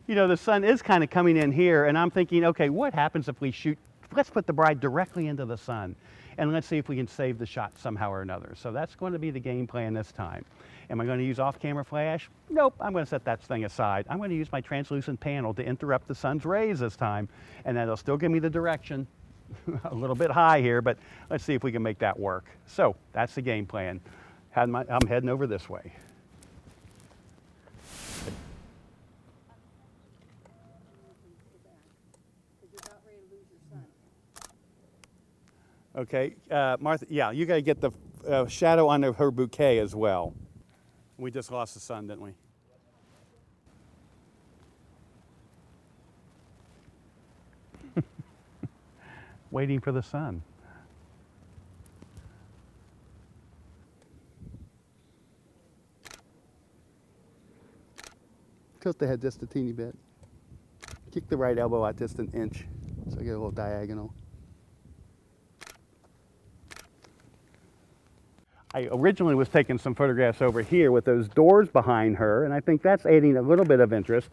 you know, the sun is kind of coming in here, and I'm thinking, okay, what happens if we shoot, let's put the bride directly into the sun, and let's see if we can save the shot somehow or another. So that's going to be the game plan this time. Am I going to use off-camera flash? Nope, I'm going to set that thing aside. I'm going to use my translucent panel to interrupt the sun's rays this time, and that'll still give me the direction. A little bit high here, but let's see if we can make that work. So that's the game plan. I'm heading over this way. Okay, Martha, yeah, you got to get the shadow on her bouquet as well. We just lost the sun, didn't we? Waiting for the sun. Tilt the head just a teeny bit. Kick the right elbow out just an inch so I get a little diagonal. I originally was taking some photographs over here with those doors behind her, and I think that's adding a little bit of interest.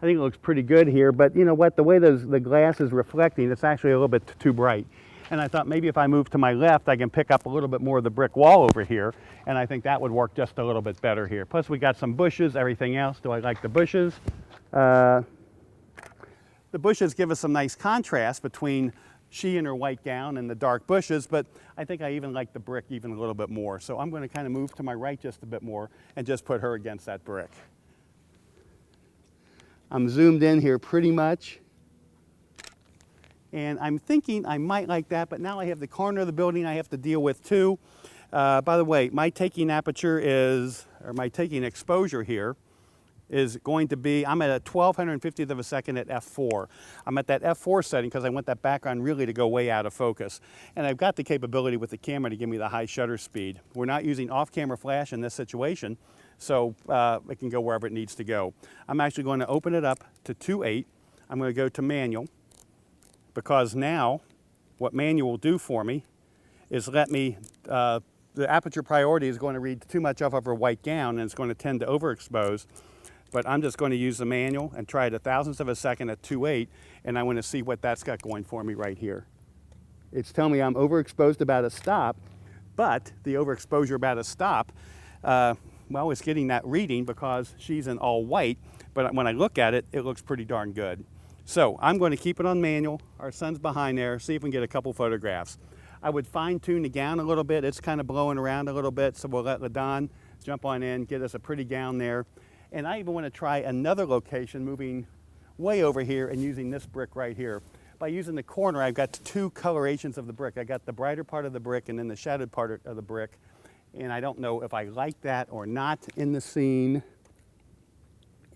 I think it looks pretty good here, but you know what, the way the glass is reflecting, it's actually a little bit too bright. And I thought maybe if I move to my left, I can pick up a little bit more of the brick wall over here, and I think that would work just a little bit better here. Plus we got some bushes, everything else. Do I like the bushes? The bushes give us some nice contrast between she in her white gown and the dark bushes, but I think I even like the brick even a little bit more. So I'm going to kind of move to my right just a bit more and just put her against that brick. I'm zoomed in here pretty much. And I'm thinking I might like that, but now I have the corner of the building I have to deal with too. By the way, my taking aperture is, or my taking exposure here is going to be, I'm at a 1250th of a second at f4. I'm at that f4 setting because I want that background really to go way out of focus. And I've got the capability with the camera to give me the high shutter speed. We're not using off-camera flash in this situation, so it can go wherever it needs to go. I'm actually going to open it up to 2.8. I'm going to go to manual, because now what manual will do for me is let me, the aperture priority is going to read too much off of her white gown and it's going to tend to overexpose. But I'm just going to use the manual and try it a thousandth of a second at 2.8, and I want to see what that's got going for me right here. It's telling me I'm overexposed about a stop, but the overexposure about a stop, well, it's getting that reading because she's in all white, but when I look at it, it looks pretty darn good. So I'm going to keep it on manual. Our sun's behind there, see if we can get a couple photographs. I would fine tune the gown a little bit. It's kind of blowing around a little bit, so we'll let LaDon jump on in, get us a pretty gown there. And I even want to try another location, moving way over here and using this brick right here. By using the corner, I've got two colorations of the brick. I got the brighter part of the brick and then the shadowed part of the brick. And I don't know if I like that or not in the scene.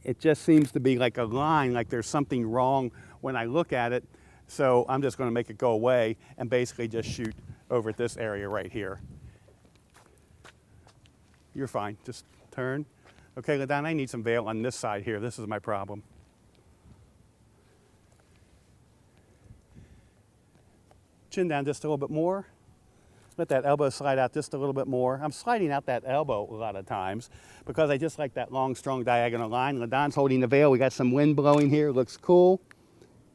It just seems to be like a line, like there's something wrong when I look at it. So I'm just going to make it go away and basically just shoot over at this area right here. You're fine, just turn. Okay, LaDon, I need some veil on this side here. This is my problem. Chin down just a little bit more. Let that elbow slide out just a little bit more. I'm sliding out that elbow a lot of times because I just like that long, strong diagonal line. LaDon's holding the veil. We got some wind blowing here. Looks cool.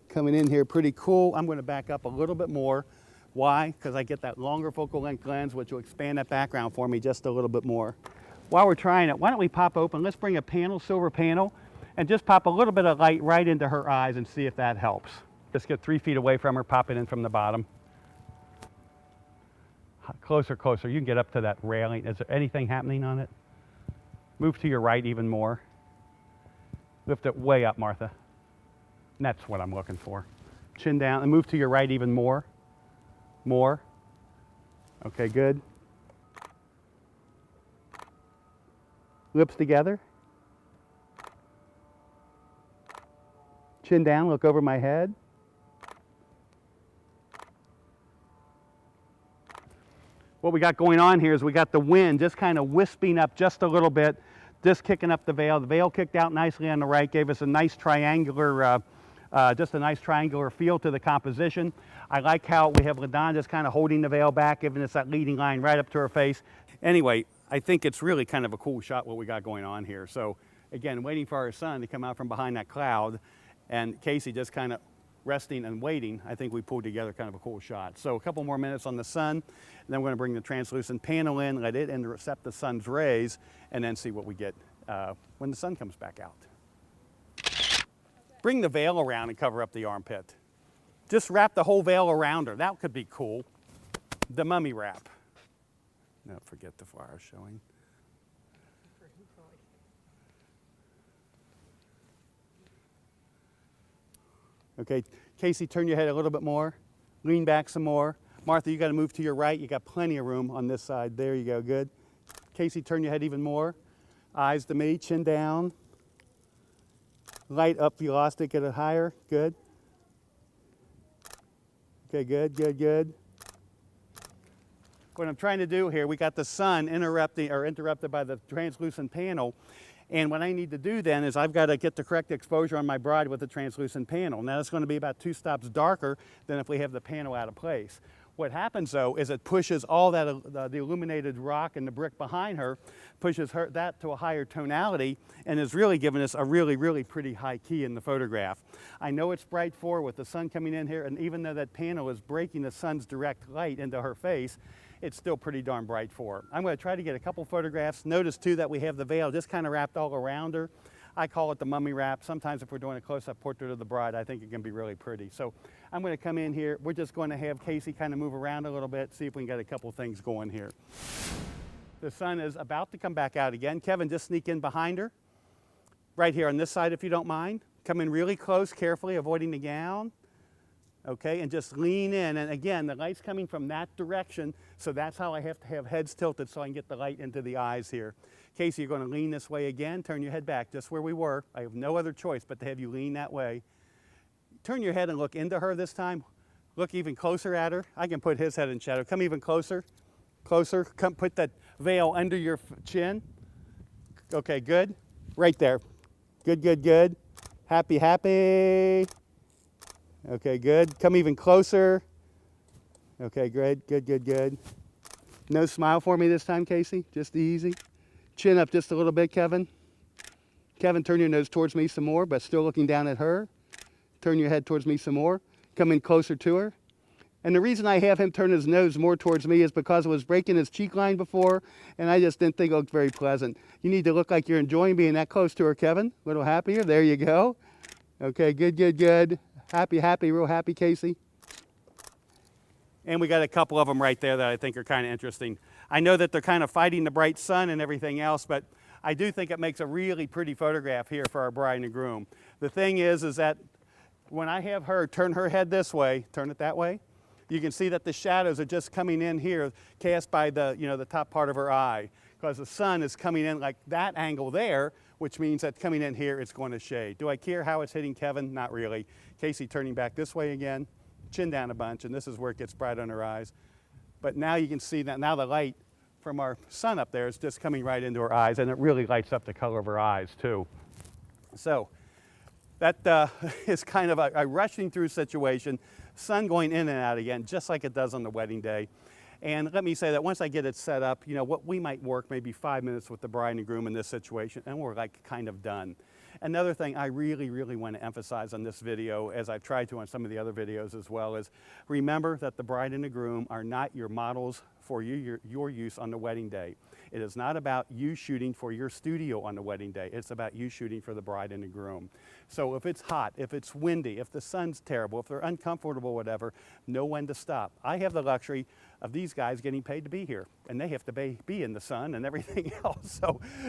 Coming in here pretty cool. I'm going to back up a little bit more. Why? Because I get that longer focal length lens, which will expand that background for me just a little bit more. While we're trying it, why don't we pop open? Let's bring a panel, silver panel, and just pop a little bit of light right into her eyes and see if that helps. Just get 3 feet away from her, pop it in from the bottom. Closer, closer. You can get up to that railing. Is there anything happening on it? Move to your right even more. Lift it way up, Martha. And that's what I'm looking for. Chin down and move to your right even more. More. Okay, good. Lips together. Chin down, look over my head. What we got going on here is we got the wind just kind of wisping up just a little bit, just kicking up the veil. The veil kicked out nicely on the right, gave us a nice triangular, just a nice triangular feel to the composition. I like how we have LaDon just kind of holding the veil back, giving us that leading line right up to her face. Anyway, I think it's really kind of a cool shot what we got going on here. So again, waiting for our sun to come out from behind that cloud, and Casey just kind of resting and waiting. I think we pulled together kind of a cool shot. So a couple more minutes on the sun, and then we're going to bring the translucent panel in, let it intercept the sun's rays, and then see what we get when the sun comes back out. Bring the veil around and cover up the armpit. Just wrap the whole veil around her. That could be cool. The mummy wrap. No, forget the flowers showing. Okay, Casey, turn your head a little bit more. Lean back some more. Martha, you got to move to your right. You got plenty of room on this side. There you go, good. Casey, turn your head even more. Eyes to me, chin down. Light up, if you lost it, get it higher, good. Okay, good, good, good. What I'm trying to do here, we got the sun interrupted by the translucent panel. And what I need to do then is I've got to get the correct exposure on my bride with the translucent panel. Now it's going to be about 2 stops darker than if we have the panel out of place. What happens though is it pushes all that, the illuminated rock and the brick behind her, pushes that to a higher tonality and is really giving us a really, really pretty high key in the photograph. I know it's bright for with the sun coming in here, and even though that panel is breaking the sun's direct light into her face, it's still pretty darn bright for her. I'm going to try to get a couple photographs. Notice too that we have the veil just kind of wrapped all around her. I call it the mummy wrap. Sometimes if we're doing a close-up portrait of the bride, I think it can be really pretty. So I'm going to come in here. We're just going to have Casey kind of move around a little bit, see if we can get a couple things going here. The sun is about to come back out again. Kevin, just sneak in behind her. Right here on this side, if you don't mind. Come in really close, carefully, avoiding the gown. Okay, and just lean in. And again, the light's coming from that direction, so that's how I have to have heads tilted so I can get the light into the eyes here. Casey, you're going to lean this way again. Turn your head back just where we were. I have no other choice but to have you lean that way. Turn your head and look into her this time. Look even closer at her. I can put his head in shadow. Come even closer. Closer. Come put that veil under your chin. Okay, good. Right there. Good, good, good. Happy, happy. Okay, good. Come even closer. Okay, good, good, good, good. No smile for me this time, Casey. Just easy. Chin up just a little bit, Kevin. Kevin, turn your nose towards me some more, but still looking down at her. Turn your head towards me some more. Come in closer to her. And the reason I have him turn his nose more towards me is because it was breaking his cheek line before, and I just didn't think it looked very pleasant. You need to look like you're enjoying being that close to her, Kevin. A little happier. There you go. Okay, good, good, good. Happy, happy, real happy, Casey. And we got a couple of them right there that I think are kind of interesting. I know that they're kind of fighting the bright sun and everything else, but I do think it makes a really pretty photograph here for our bride and groom. The thing is that when I have her turn her head this way, turn it that way, you can see that the shadows are just coming in here, cast by the, the top part of her eye, because the sun is coming in like that angle there, which means that coming in here, it's going to shade. Do I care how it's hitting Kevin? Not really. Casey turning back this way again, chin down a bunch, and this is where it gets bright on her eyes. But now you can see that now the light from our sun up there is just coming right into her eyes, and it really lights up the color of her eyes too. So that is kind of a rushing through situation, sun going in and out again, just like it does on the wedding day. And let me say that once I get it set up, what we might work maybe 5 minutes with the bride and groom in this situation, and we're like kind of done. Another thing I really, really want to emphasize on this video, as I've tried to on some of the other videos as well, is remember that the bride and the groom are not your models for your use on the wedding day. It is not about you shooting for your studio on the wedding day. It's about you shooting for the bride and the groom. So if it's hot, if it's windy, if the sun's terrible, if they're uncomfortable, whatever, know when to stop. I have the luxury of these guys getting paid to be here, and they have to be in the sun and everything else.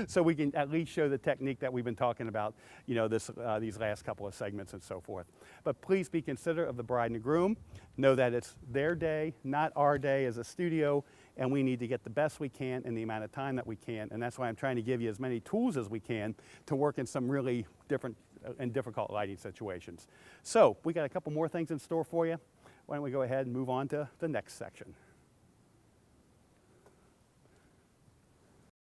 So we can at least show the technique that we've been talking about, these last couple of segments and so forth. But please be considerate of the bride and the groom. Know that it's their day, not our day as a studio, and we need to get the best we can in the amount of time that we can. And that's why I'm trying to give you as many tools as we can to work in some really different and difficult lighting situations. So we got a couple more things in store for you. Why don't we go ahead and move on to the next section.